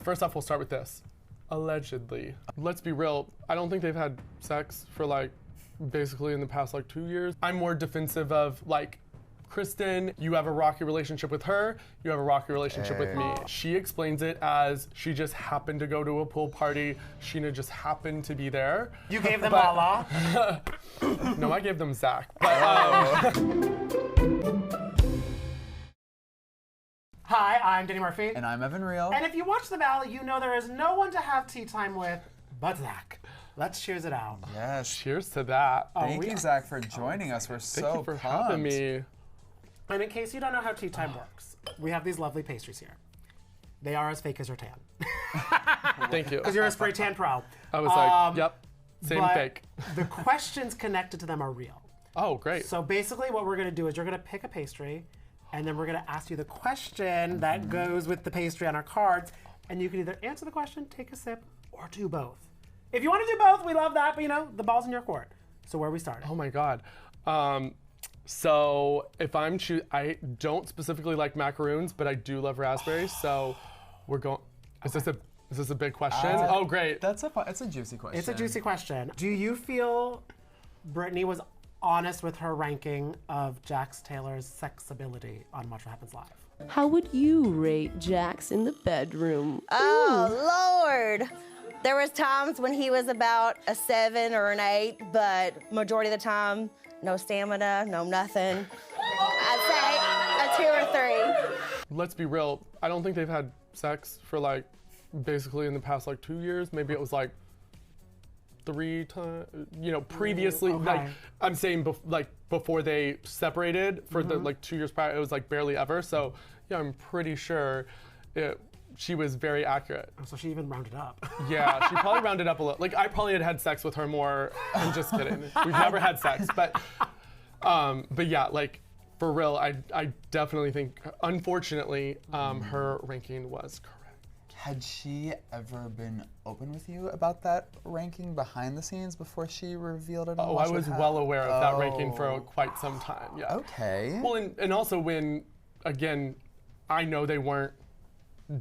first off, we'll start with this. Allegedly. Let's be real. I don't think they've had sex for like basically in the past like 2 years. I'm more defensive of like Kristen, you have a rocky relationship with her, you have a rocky relationship with me. She explains it as she just happened to go to a pool party, Scheana just happened to be there. You gave them Lala? No, I gave them Zack. Hi, I'm Danny Murphy. And I'm Evan Real. And if you watch The Valley, you know there is no one to have tea time with but Zack. Let's cheers it out. Yes. Cheers to that. Thank you, Zack, for joining us. We're so Thank you for pumped. having me. And in case you don't know how tea time works, we have these lovely pastries here. They are as fake as your tan. Thank you. Because you're a spray tan pro. I was like, yep, same but fake. The questions connected to them are real. Oh, great. So basically what we're gonna do is you're gonna pick a pastry, and then we're gonna ask you the question that goes with the pastry on our cards, and you can either answer the question, take a sip, or do both. If you wanna do both, we love that, but you know, the ball's in your court. So where are we starting? Oh my God. So if I'm I don't specifically like macaroons, but I do love raspberries. So we're going. Is this a big question? Oh, great. It's a juicy question. It's a juicy question. Do you feel Brittany was honest with her ranking of Jax Taylor's sexability on Watch What Happens Live? How would you rate Jax in the bedroom? Oh, Lord. There was times when he was about a 7 or an 8, but majority of the time, no stamina, no nothing. I'd say a 2 or 3. Let's be real. I don't think they've had sex for like basically in the past like 2 years. Maybe it was like 3 times. You know, previously. Okay. Like I'm saying, before they separated for the like 2 years prior, it was like barely ever. So yeah, I'm pretty sure she was very accurate. Oh, so she even rounded up. Yeah, she probably rounded up a little. Like I probably had sex with her more. I'm just kidding. We've never had sex, but yeah, like for real, I definitely think, unfortunately, her ranking was correct. Had she ever been open with you about that ranking behind the scenes before she revealed it? Oh, I was well aware of that ranking for quite some time. Yeah. Okay. Well, and also when, again, I know they weren't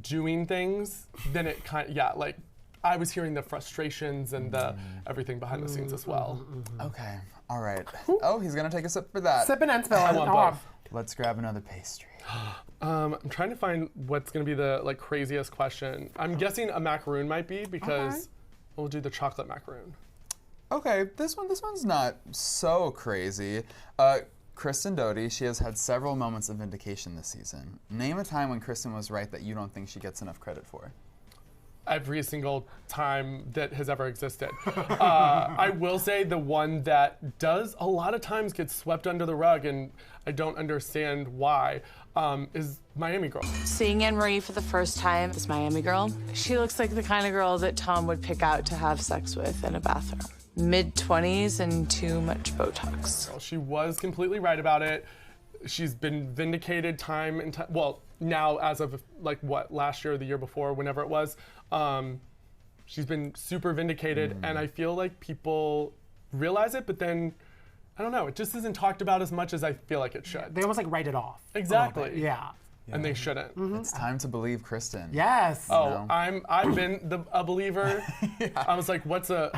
doing things, then it kind of, yeah, like I was hearing the frustrations and the everything behind the scenes as well. Okay. All right. Oh, he's gonna take a sip for that. Sipping and spilling. I want both. Let's grab another pastry. I'm trying to find what's gonna be the like craziest question. I'm guessing a macaroon might be because we'll do the chocolate macaroon. Okay, this one's not so crazy. Kristen Doute, she has had several moments of vindication this season. Name a time when Kristen was right that you don't think she gets enough credit for. Every single time that has ever existed. I will say the one that does a lot of times get swept under the rug, and I don't understand why, is Miami Girl. Seeing Anne-Marie for the first time as Miami Girl, she looks like the kind of girl that Tom would pick out to have sex with in a bathroom. Mid-20s and too much Botox. She was completely right about it. She's been vindicated time and time. Well, now as of like what, last year or the year before, whenever it was, she's been super vindicated, and I feel like people realize it, but then I don't know, it just isn't talked about as much as I feel like it should. They almost like write it off. Exactly. Yeah. And they shouldn't. It's time to believe Kristen. Yes. Oh, I've been a believer. I was like, what's a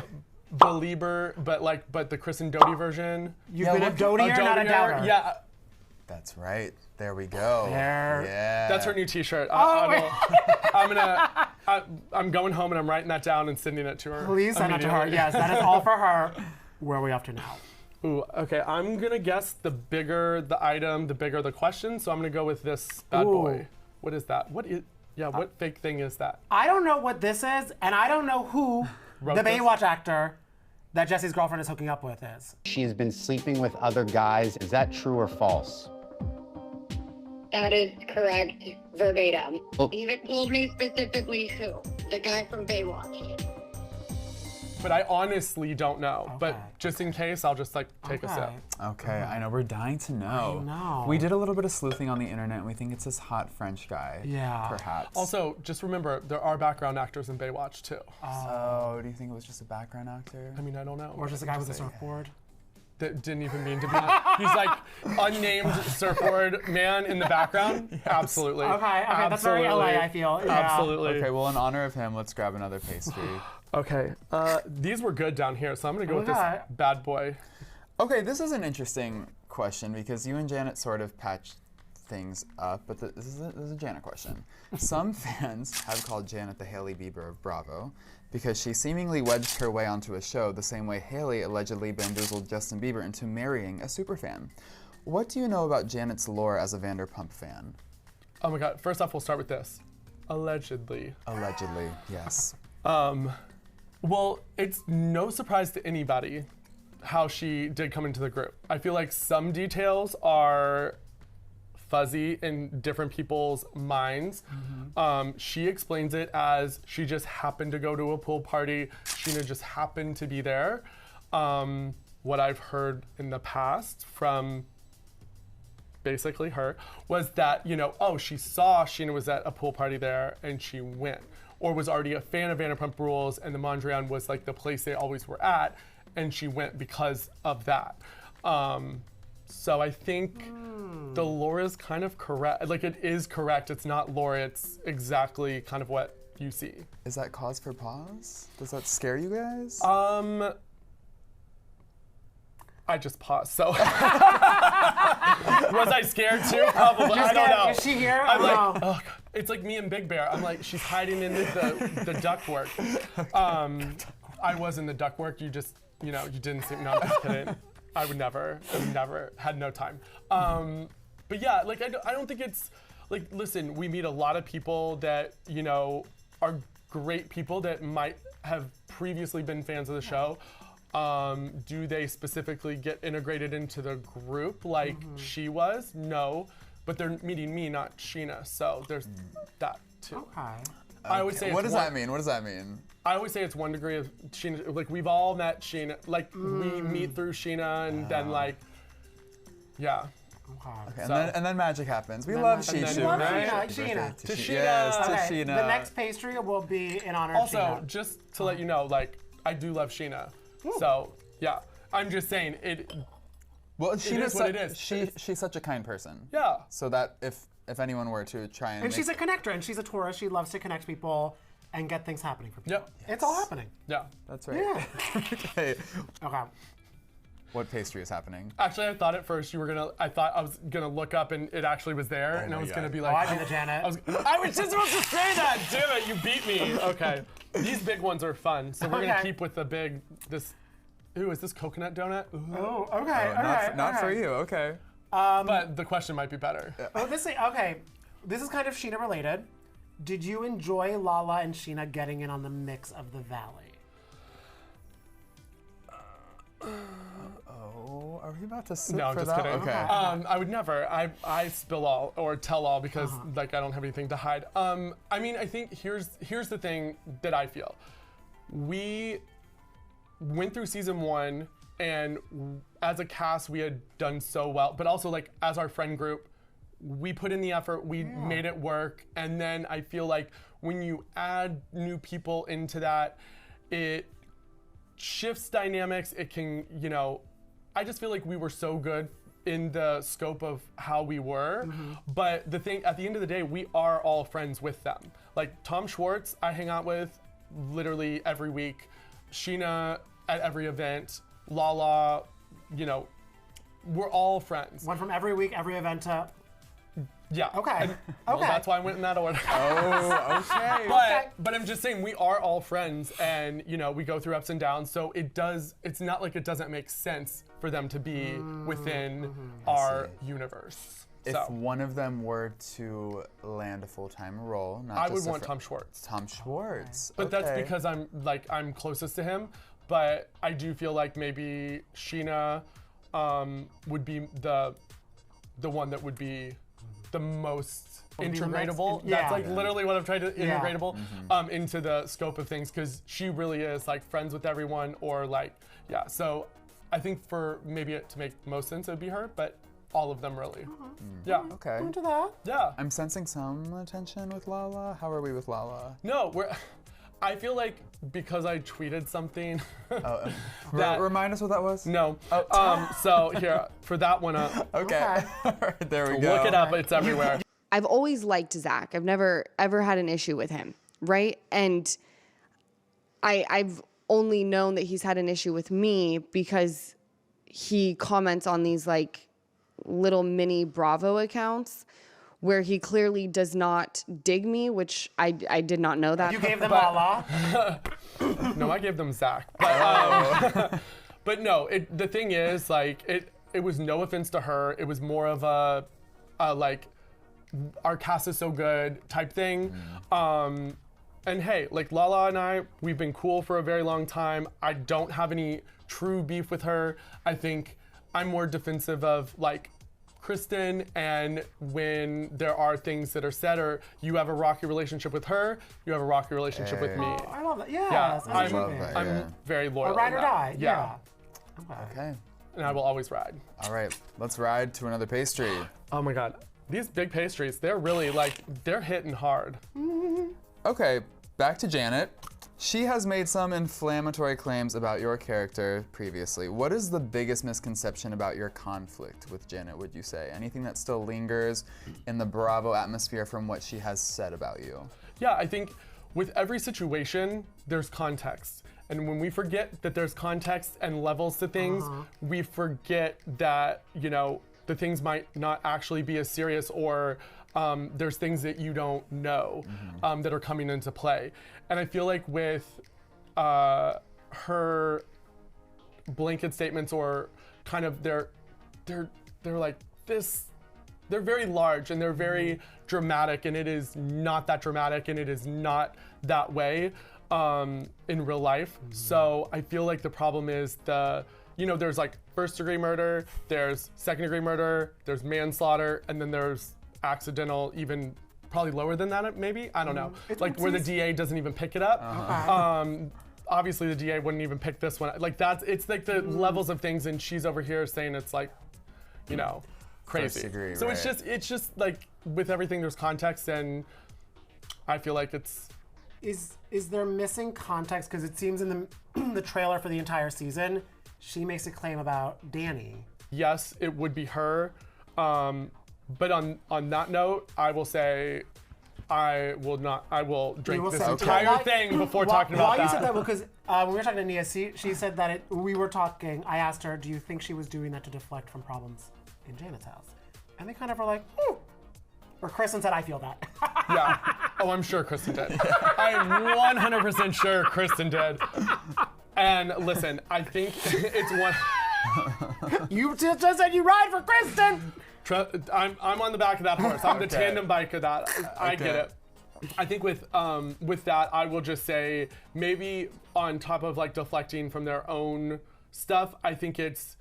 believer, but the Kristen Doute version. You've been a dotier, not a doubter. Yeah. That's right. There we go. There. Yeah. That's her new T-shirt. I'm going home and I'm writing that down and sending it to her. Please send it to her. Yes, that is all for her. Where are we up to now? Ooh, okay. I'm gonna guess the bigger the item, the bigger the question. So I'm gonna go with this bad boy. What is that? What is? Yeah. What fake thing is that? I don't know what this is, and I don't know who the Baywatch actor that Jesse's girlfriend is hooking up with is. She's been sleeping with other guys. Is that true or false? That is correct, verbatim. You even told me specifically who. The guy from Baywatch. But I honestly don't know. But just in case, I'll just like take a sip. Okay, I know, we're dying to know. I know. We did a little bit of sleuthing on the internet, and we think it's this hot French guy. Yeah. Perhaps. Also, just remember, there are background actors in Baywatch too. So, do you think it was just a background actor? I mean, I don't know. Or just a guy with a surfboard. that didn't even mean to be on. He's like unnamed surfboard man in the background. Yes. Absolutely. Okay, that's very LA, I feel. Yeah. Absolutely. Okay, well, in honor of him, let's grab another pastry. Okay, these were good down here, so I'm gonna go with this bad boy. Okay, this is an interesting question because you and Janet sort of patched things up, but this is a Janet question. Some fans have called Janet the Hailey Bieber of Bravo because she seemingly wedged her way onto a show the same way Hailey allegedly bamboozled Justin Bieber into marrying a superfan. What do you know about Janet's lore as a Vanderpump fan? Oh my God, first off, we'll start with this. Allegedly. Allegedly, yes. Well, it's no surprise to anybody how she did come into the group. I feel like some details are fuzzy in different people's minds. She explains it as she just happened to go to a pool party. Scheana just happened to be there. What I've heard in the past from basically her was that, she saw Scheana was at a pool party there and she went. Or was already a fan of Vanderpump Rules and the Mondrian was like the place they always were at and she went because of that. So I think the lore is kind of correct. Like it is correct, it's not lore, it's exactly kind of what you see. Is that cause for pause? Does that scare you guys? I just paused, so. Was I scared too? Probably, I don't know. Is she here? I'm like, oh God. It's like me and Big Bear. I'm like, she's hiding in the ductwork. I was in the ductwork, you just, you didn't see, no, I'm just kidding. I would never, had no time. But yeah, like, I don't think it's, like, listen, we meet a lot of people that, are great people that might have previously been fans of the show. Do they specifically get integrated into the group like she was? No, but they're meeting me, not Scheana, so there's that too. Okay. I always say What does that mean? What does that mean? I always say it's 1 degree of Scheana. Like we've all met Scheana. Like we meet through Scheana, and then like, yeah. Okay, and then magic happens. We love Shishu, right? Scheana. To Scheana. Yes, to Okay, Scheana. the next pastry will be in honor of Scheana. Also, just to let you know, like I do love Scheana. So yeah, I'm just saying it. Well, Scheana's what it is. She's such a kind person. Yeah. So that if anyone were to try and she's a connector, and she's a Taurus. She loves to connect people and get things happening for people. Yep. It's all happening. Yeah. That's right. Yeah. Okay. Okay. What pastry is happening? Actually, I thought at first I thought I was gonna look up and it actually was there, and I was gonna be like, I did the Janet. I was just supposed to say that. Damn it, you beat me. Okay. These big ones are fun, so we're gonna keep with the big. Ooh, is this coconut donut? Ooh. Oh, okay. Not for you. Okay. But the question might be better. Oh, this is kind of Scheana related. Did you enjoy Lala and Scheana getting in on the mix of the Valley? Oh, are we about to sit No, for just that? kidding. Okay. I would never. I spill all or tell all because like I don't have anything to hide. I mean, I think here's the thing that I feel. We went through season 1 and as a cast we had done so well, but also like as our friend group, we put in the effort, we made it work, and then I feel like when you add new people into that, it shifts dynamics. It can, I just feel like we were so good in the scope of how we were, but the thing, at the end of the day, we are all friends with them. Like Tom Schwartz, I hang out with literally every week. Scheana at every event. Lala, we're all friends. One from every week, every event to... Yeah. Okay. Well, that's why I went in that order. Oh, okay. But I'm just saying we are all friends, and we go through ups and downs. So it's not like it doesn't make sense for them to be within our universe. If one of them were to land a full-time role, I would want Tom Schwartz. Tom Schwartz. But that's because I'm closest to him. But I do feel like maybe Scheana would be the one that would be the most integratable. That's literally what I'm trying to integratable into the scope of things, because she really is like friends with everyone, or like So I think for maybe it to make most sense, it would be her, but all of them really. Yeah. Okay. Into that. Yeah. I'm sensing some tension with Lala. How are we with Lala? No, I feel like because I tweeted something. Remind us what that was? No. So here, for that one. Okay. There we go. Look it up. It's everywhere. I've always liked Zack. I've never ever had an issue with him, right? And I've only known that he's had an issue with me because he comments on these like little mini Bravo accounts where he clearly does not dig me, which I did not know that. You gave them Lala? No, I gave them Zack. But, but no, the thing is, like, it was no offense to her. It was more of a like, our cast is so good type thing. And hey, like Lala and I, we've been cool for a very long time. I don't have any true beef with her. I think I'm more defensive of like Kristen, and when there are things that are said, or you have a rocky relationship with her, you have a rocky relationship with me. Oh, I love that. Yeah, Yeah, I'm very loyal. A ride or in that. die. Yeah. Okay. And I will always ride. All right, let's ride to another pastry. Oh my God. These big pastries, they're really like, they're hitting hard. Okay, back to Janet. She has made some inflammatory claims about your character previously. What is the biggest misconception about your conflict with Janet, would you say? Anything that still lingers in the Bravo atmosphere from what she has said about you? Yeah, I think with every situation, there's context. And when we forget that there's context and levels to things, we forget that, you know, the things might not actually be as serious, or there's things that you don't know that are coming into play. And I feel like with her blanket statements, or kind of they're like this, they're very large and they're very dramatic, and it is not that dramatic, and it is not that way in real life. So I feel like the problem is there's like first degree murder, there's second degree murder, there's manslaughter, and then there's accidental, even probably lower than that maybe, I don't know. Like where the DA doesn't even pick it up. Obviously the DA wouldn't even pick this one. Like it's like the levels of things, and she's over here saying it's like, you know, crazy. First degree, so right. it's just like with everything there's context, and I feel like it's. Is there missing context? Because it seems in the trailer for the entire season, she makes a claim about Danny. Yes, it would be her. But on that note, I will say I will drink this entire thing before talking about that. Why you said that? Because when we were talking to Nia, she said that I asked her, do you think she was doing that to deflect from problems in Janet's house? And they kind of were like, ooh. Or Kristen said, I feel that. Yeah. Oh, I'm sure Kristen did. I'm 100% sure Kristen did. And listen, I think it's one. You just said you ride for Kristen. I'm on the back of that horse. I'm the tandem bike of that. I get it. I think with that, I will just say, maybe on top of like deflecting from their own stuff, I think it's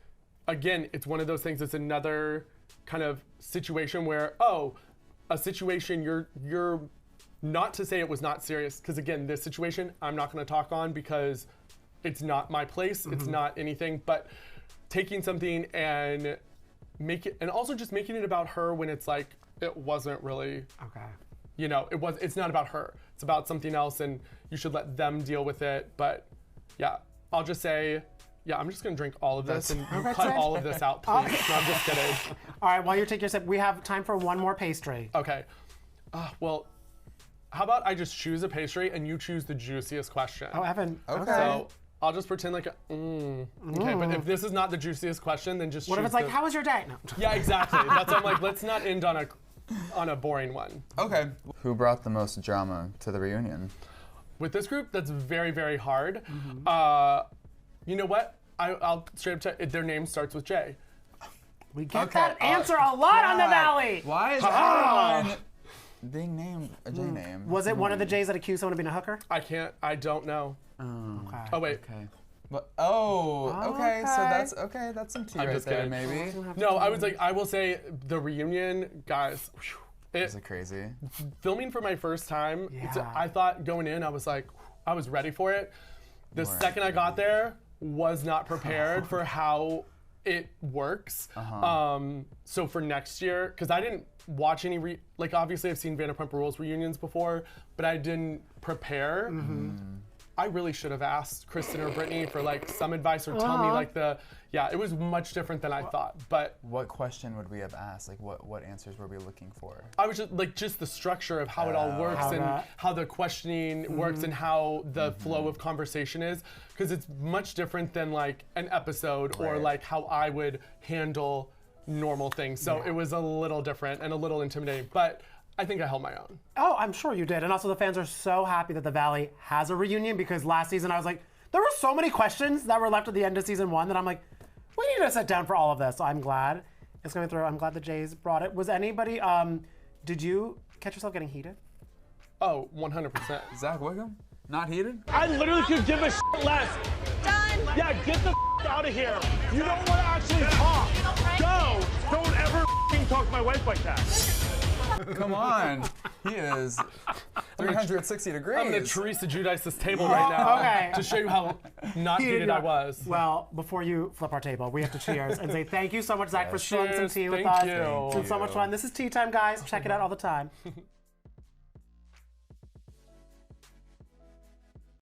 one of those things. It's another kind of situation where, a situation you're not to say it was not serious, because again, this situation I'm not going to talk on because it's not my place. It's not anything, but taking something and also just making it about her when it's like it wasn't really. Okay. You know, it's not about her. It's about something else, and you should let them deal with it. But yeah, I'll just say, yeah, I'm just gonna drink all of this, and you cut all of this out, please. No, I'm just kidding. All right, while you're taking your sip, we have time for one more pastry. Okay. Well, how about I just choose a pastry and you choose the juiciest question? Oh, Evan. Okay. So I'll just pretend like okay, but if this is not the juiciest question, then just what if it's like, how was your day? No. Yeah, exactly. That's why I'm like, let's not end on a boring one. Okay. Who brought the most drama to the reunion? With this group, that's very, very hard. You know what? I'll straight up tell you, their name starts with J. We get that answer a lot on the Valley. Why is everyone being named a J name? Was it one of the J's that accused someone of being a hooker? I don't know. Okay. Oh, wait. Okay. But, okay, so that's some tea I'm right just there, kidding. maybe. No, I will say the reunion, guys, Is it crazy? Filming for my first time, I thought going in, I was like, I was ready for it. The second I got there, was not prepared for how it works. So for next year, because I didn't watch any like obviously I've seen Vanderpump Rules reunions before, but I didn't prepare. I really should have asked Kristen or Brittany for like some advice or tell me like it was much different than I thought. But what question would we have asked? Like what answers were we looking for? I was just the structure of how it all works and how the questioning works and how the flow of conversation is, because it's much different than like an episode or like how I would handle normal things. So it was a little different and a little intimidating, but I think I held my own. Oh, I'm sure you did. And also the fans are so happy that the Valley has a reunion, because last season I was like, there were so many questions that were left at the end of season 1 that I'm like, we need to sit down for all of this. So I'm glad it's coming through. I'm glad the Jays brought it. Was anybody, did you catch yourself getting heated? Oh, 100%. Zack Wickham? Not heated? I literally could give a less. Done. Yeah, get the out of here. You don't want to actually talk. Go. Don't ever talk to my wife like that. Come on. He is 360 degrees. I'm going to Teresa Giudice this table right now to show you how not heated I was. Well, before you flip our table, we have to cheers and say thank you so much, Zack, for spilling some tea with Thank us. you. It's been so much fun. This is Tea Time, guys. Check it out all the time.